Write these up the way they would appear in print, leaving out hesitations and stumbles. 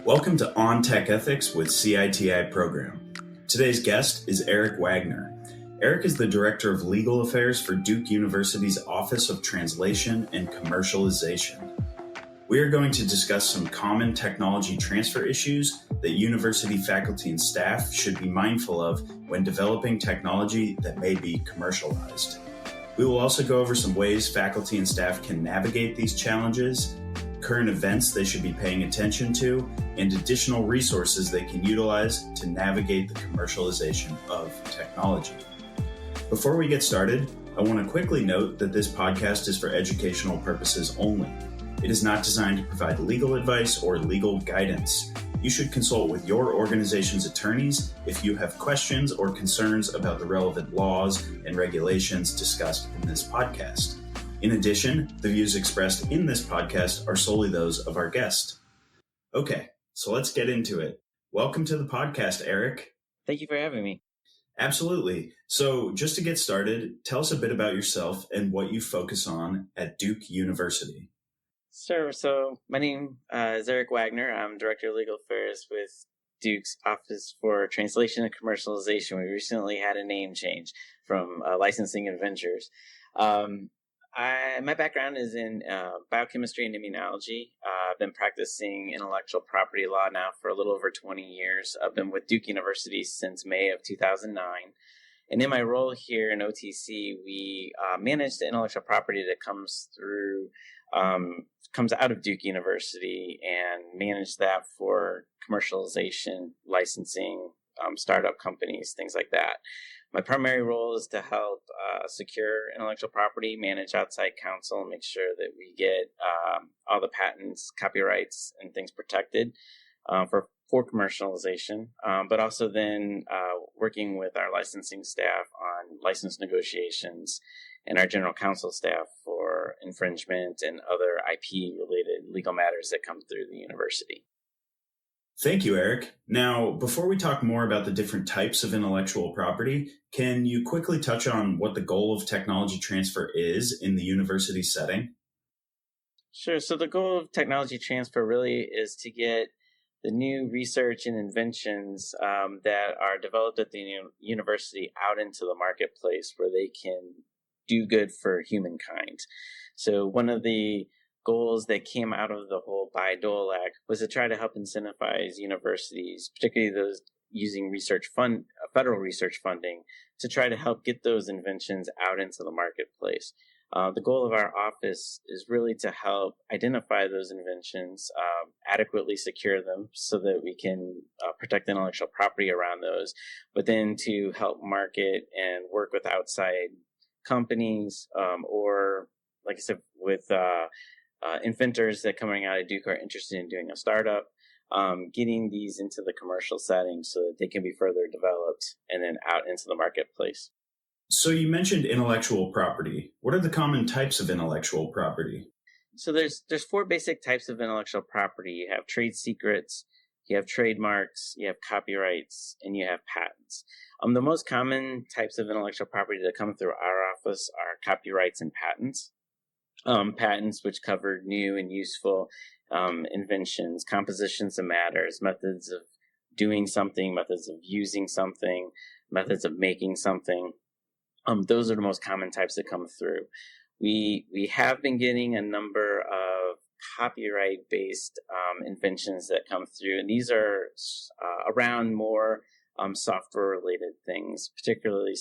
Welcome to On Tech Ethics with CITI program. Today's guest is Eric Wagner. Eric is the Director of Legal Affairs for Duke University's Office of Translation and Commercialization. We are going to discuss some common technology transfer issues that university faculty and staff should be mindful of when developing technology that may be commercialized. We will also go over some ways faculty and staff can navigate these challenges, current events they should be paying attention to, and additional resources they can utilize to navigate the commercialization of technology. Before we get started, I want to quickly note that this podcast is for educational purposes only. It is not designed to provide legal advice or legal guidance. You should consult with your organization's attorneys if you have questions or concerns about the relevant laws and regulations discussed in this podcast. In addition, the views expressed in this podcast are solely those of our guest. Okay, so let's get into it. Welcome to the podcast, Eric. Thank you for having me. Absolutely. So just to get started, tell us a bit about yourself and what you focus on at Duke University. Sure. So my name is Eric Wagner. I'm Director of Legal Affairs with Duke's Office for Translation and Commercialization. We recently had a name change from Licensing and Ventures. My background is in biochemistry and immunology. I've been practicing intellectual property law now for a little over 20 years. I've been with Duke University since May of 2009. And in my role here in OTC, we manage the intellectual property that comes out of Duke University and manage that for commercialization, licensing, startup companies, things like that. My primary role is to help secure intellectual property, manage outside counsel, and make sure that we get all the patents, copyrights, and things protected for commercialization, but also then working with our licensing staff on license negotiations and our general counsel staff for infringement and other IP-related legal matters that come through the university. Thank you, Eric. Now, before we talk more about the different types of intellectual property, can you quickly touch on what the goal of technology transfer is in the university setting? Sure. So the goal of technology transfer really is to get the new research and inventions that are developed at the university out into the marketplace where they can do good for humankind. So one of the goals that came out of the whole Bayh-Dole Act was to try to help incentivize universities, particularly those using federal research funding, to try to help get those inventions out into the marketplace. The goal of our office is really to help identify those inventions, adequately secure them so that we can protect intellectual property around those, but then to help market and work with outside companies or, like I said, with inventors that coming out of Duke are interested in doing a startup, getting these into the commercial setting so that they can be further developed and then out into the marketplace. So you mentioned intellectual property. What are the common types of intellectual property? So there's four basic types of intellectual property. You have trade secrets, you have trademarks, you have copyrights, and you have patents. The most common types of intellectual property that come through our office are copyrights and patents. Patents which cover new and useful inventions, compositions of matters, methods of doing something, methods of using something, methods of making something. Those are the most common types that come through. We have been getting a number of copyright-based inventions that come through, and these are around more software-related things, particularly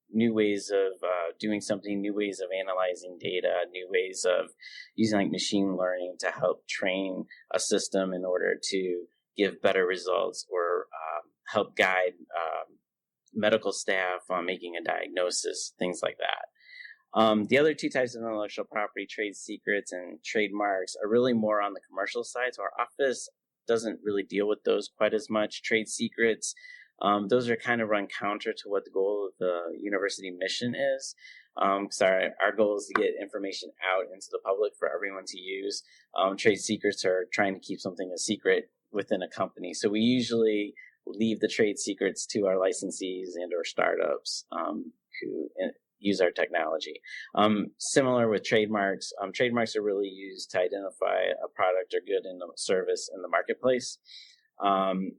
new ways of doing something, new ways of analyzing data, new ways of using like machine learning to help train a system in order to give better results or help guide medical staff on making a diagnosis, things like that. The other two types of intellectual property, trade secrets and trademarks, are really more on the commercial side. So our office doesn't really deal with those quite as much. Trade secrets, those are kind of run counter to what the goal of the university mission is. Our goal is to get information out into the public for everyone to use. Trade secrets are trying to keep something a secret within a company. So we usually leave the trade secrets to our licensees and or startups who use our technology. Similar with trademarks. Trademarks are really used to identify a product or good in the service in the marketplace.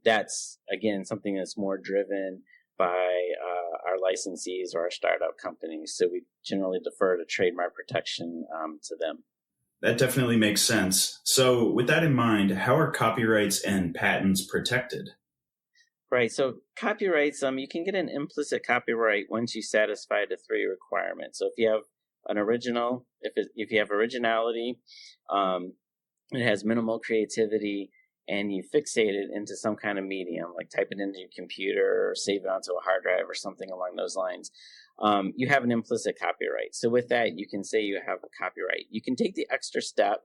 That's, again, something that's more driven by our licensees or our startup companies. So we generally defer to trademark protection to them. That definitely makes sense. So with that in mind, how are copyrights and patents protected? Right. So copyrights, you can get an implicit copyright once you satisfy the three requirements. So if you have an original, if you have originality, it has minimal creativity, and you fixate it into some kind of medium, like type it into your computer or save it onto a hard drive or something along those lines, you have an implicit copyright. So with that, you can say you have a copyright. You can take the extra step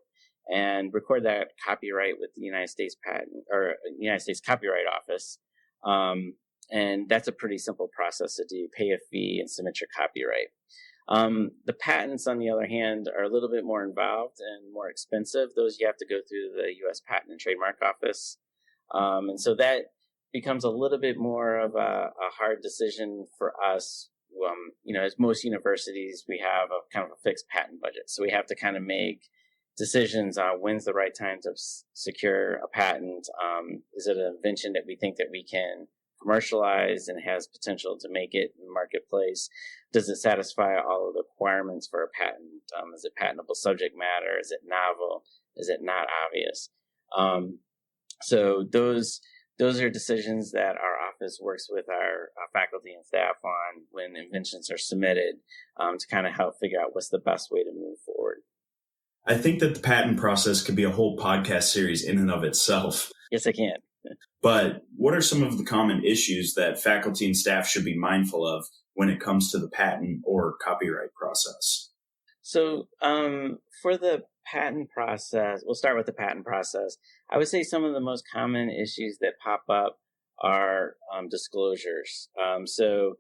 and record that copyright with the United States Patent or United States Copyright Office. And that's a pretty simple process to do. Pay a fee and submit your copyright. The patents, on the other hand, are a little bit more involved and more expensive. Those you have to go through the U.S. Patent and Trademark Office. And so that becomes a little bit more of a hard decision for us. As most universities, we have a kind of a fixed patent budget. So we have to kind of make decisions on when's the right time to secure a patent. Is it an invention that we think that we can commercialize and has potential to make it in the marketplace? Does it satisfy all of the requirements for a patent? Is it patentable subject matter? Is it novel? Is it not obvious? So those are decisions that our office works with our faculty and staff on when inventions are submitted, to kind of help figure out what's the best way to move forward. I think that the patent process could be a whole podcast series in and of itself. Yes, I can. But what are some of the common issues that faculty and staff should be mindful of when it comes to the patent or copyright process? So for the patent process, we'll start with the patent process. I would say some of the most common issues that pop up are disclosures. So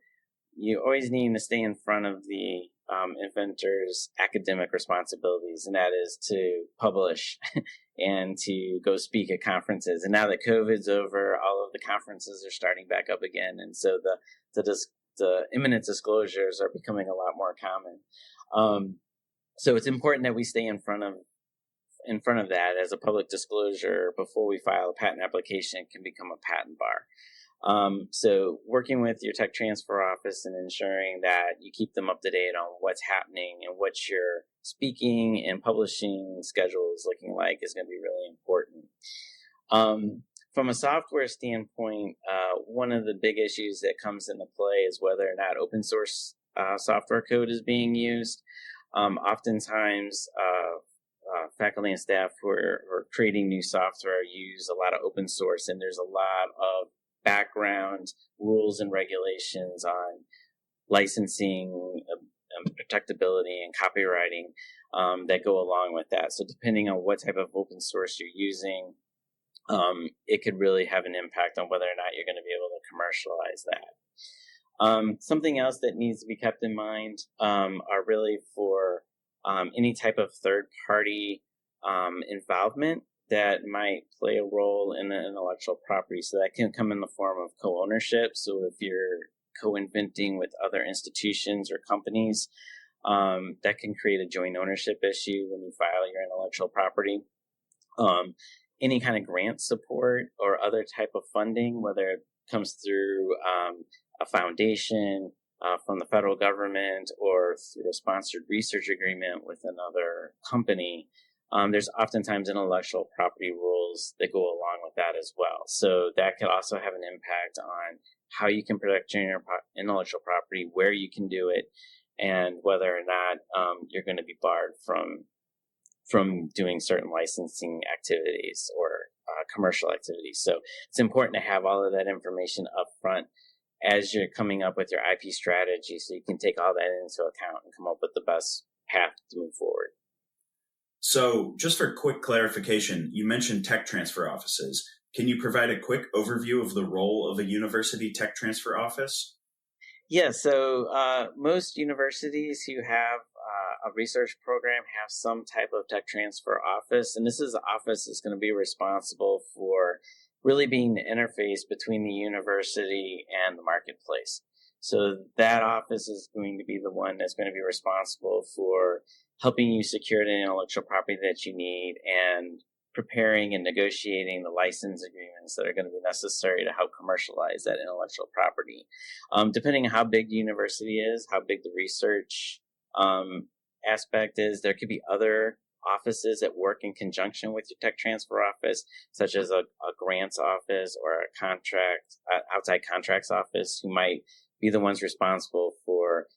you always need to stay in front of the inventor's academic responsibilities, and that is to publish and to go speak at conferences. And now that COVID's over, all of the conferences are starting back up again, and so the imminent disclosures are becoming a lot more common. So it's important that we stay in front of that as a public disclosure before we file a patent application. It can become a patent bar. So working with your tech transfer office and ensuring that you keep them up to date on what's happening and what your speaking and publishing schedule is looking like is going to be really important. From a software standpoint, one of the big issues that comes into play is whether or not open source software code is being used. Oftentimes, faculty and staff who are creating new software use a lot of open source, and there's a lot of background rules and regulations on licensing, protectability, and copywriting that go along with that. So depending on what type of open source you're using, it could really have an impact on whether or not you're going to be able to commercialize that. Something else that needs to be kept in mind are really for any type of third-party involvement that might play a role in the intellectual property. So that can come in the form of co-ownership. So if you're co-inventing with other institutions or companies, that can create a joint ownership issue when you file your intellectual property. Any kind of grant support or other type of funding, whether it comes through a foundation from the federal government or through a sponsored research agreement with another company, there's oftentimes intellectual property rules that go along with that as well. So that could also have an impact on how you can protect your intellectual property, where you can do it, and whether or not you're going to be barred from doing certain licensing activities or commercial activities. So it's important to have all of that information up front as you're coming up with your IP strategy, so you can take all that into account and come up with the best path to move forward. So just for quick clarification, you mentioned tech transfer offices. Can you provide a quick overview of the role of a university tech transfer office? Yeah, so most universities who have a research program have some type of tech transfer office, and this is the office that's going to be responsible for really being the interface between the university and the marketplace. So that office is going to be the one that's going to be responsible for helping you secure the intellectual property that you need and preparing and negotiating the license agreements that are going to be necessary to help commercialize that intellectual property. Depending on how big the university is, how big the research aspect is, there could be other offices that work in conjunction with your tech transfer office, such as a grants office or a outside contracts office, who might be the ones responsible for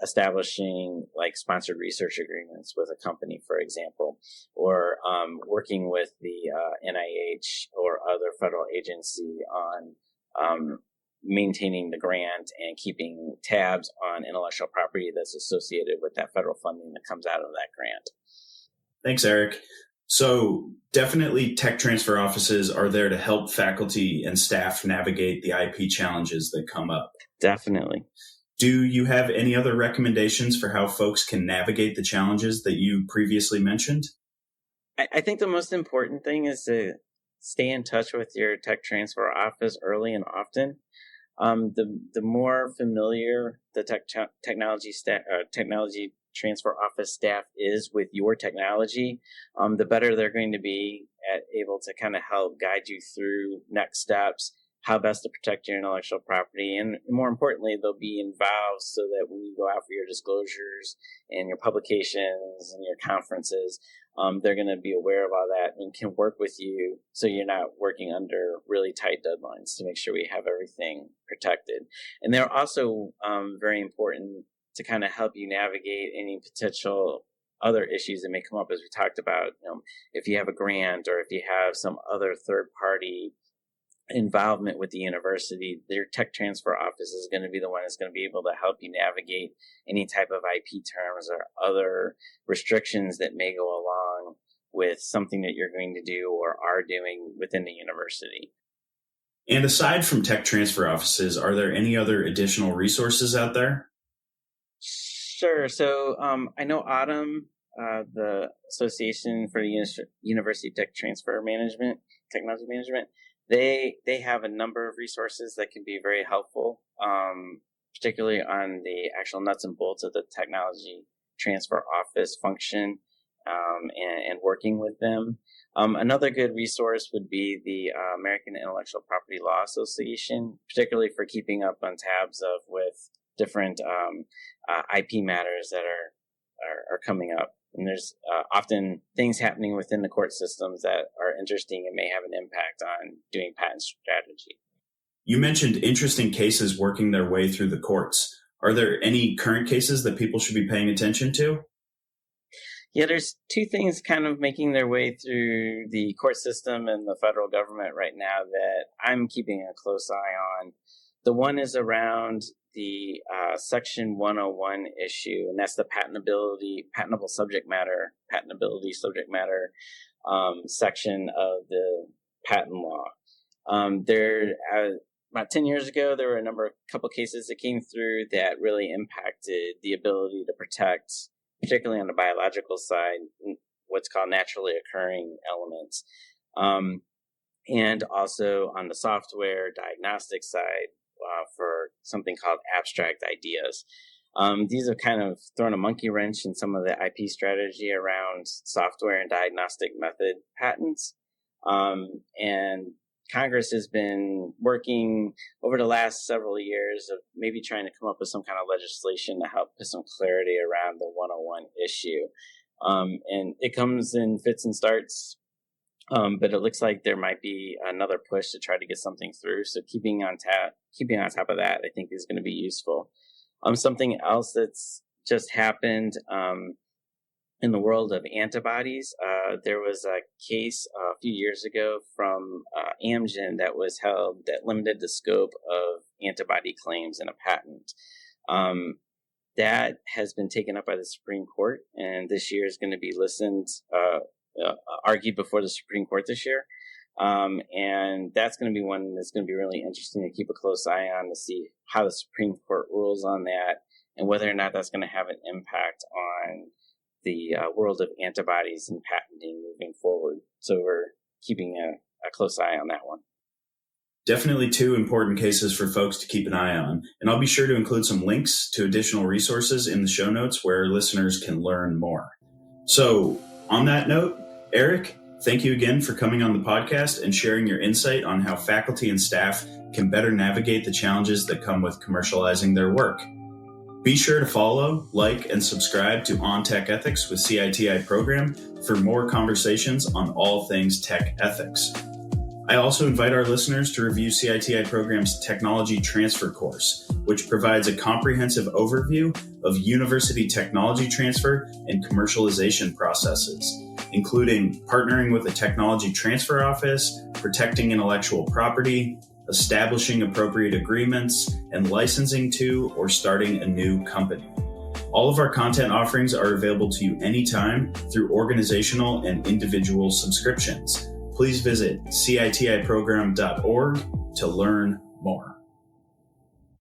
establishing like sponsored research agreements with a company, for example, or working with the NIH or other federal agency on maintaining the grant and keeping tabs on intellectual property that's associated with that federal funding that comes out of that grant. Thanks, Eric. So definitely tech transfer offices are there to help faculty and staff navigate the IP challenges that come up. Definitely. Do you have any other recommendations for how folks can navigate the challenges that you previously mentioned? I think the most important thing is to stay in touch with your tech transfer office early and often. The more familiar the technology transfer office staff is with your technology, the better they're going to be at able to kind of help guide you through next steps, how best to protect your intellectual property, and more importantly, they'll be involved so that when you go out for your disclosures and your publications and your conferences, they're going to be aware of all that and can work with you so you're not working under really tight deadlines to make sure we have everything protected. And they're also very important to kind of help you navigate any potential other issues that may come up, as we talked about. If you have a grant or if you have some other third party involvement with the university, their tech transfer office is going to be the one that's going to be able to help you navigate any type of IP terms or other restrictions that may go along with something that you're going to do or are doing within the university. And aside from tech transfer offices, are there any other additional resources out there? Sure. So I know Autumn, the Association for the University Tech Transfer Technology Management, they have a number of resources that can be very helpful, particularly on the actual nuts and bolts of the technology transfer office function and working with them. Another good resource would be the American Intellectual Property Law Association, particularly for keeping up on tabs with different IP matters that are coming up. And there's often things happening within the court systems that are interesting and may have an impact on doing patent strategy. You mentioned interesting cases working their way through the courts. Are there any current cases that people should be paying attention to? Yeah, there's two things kind of making their way through the court system and the federal government right now that I'm keeping a close eye on. The one is around the Section 101 issue, and that's the patentable subject matter section of the patent law. About 10 years ago, there were a couple cases that came through that really impacted the ability to protect, particularly on the biological side, what's called naturally occurring elements. And also on the software diagnostic side, for something called abstract ideas. These have kind of thrown a monkey wrench in some of the IP strategy around software and diagnostic method patents. And Congress has been working over the last several years of maybe trying to come up with some kind of legislation to help put some clarity around the 101 issue. And it comes in fits and starts. But it looks like there might be another push to try to get something through. So keeping on top of that, I think is going to be useful. Something else that's just happened in the world of antibodies. There was a case a few years ago from Amgen that was held that limited the scope of antibody claims in a patent. That has been taken up by the Supreme Court, and this year is going to be argued before the Supreme Court this year. And that's going to be one that's going to be really interesting to keep a close eye on to see how the Supreme Court rules on that and whether or not that's going to have an impact on the world of antibodies and patenting moving forward. So we're keeping a close eye on that one. Definitely two important cases for folks to keep an eye on, and I'll be sure to include some links to additional resources in the show notes where listeners can learn more. So, on that note, Eric, thank you again for coming on the podcast and sharing your insight on how faculty and staff can better navigate the challenges that come with commercializing their work. Be sure to follow, like, and subscribe to On Tech Ethics with CITI program for more conversations on all things tech ethics. I also invite our listeners to review CITI program's Technology Transfer course, which provides a comprehensive overview of university technology transfer and commercialization processes, including partnering with a technology transfer office, protecting intellectual property, establishing appropriate agreements, and licensing to or starting a new company. All of our content offerings are available to you anytime through organizational and individual subscriptions. Please visit citiprogram.org to learn more.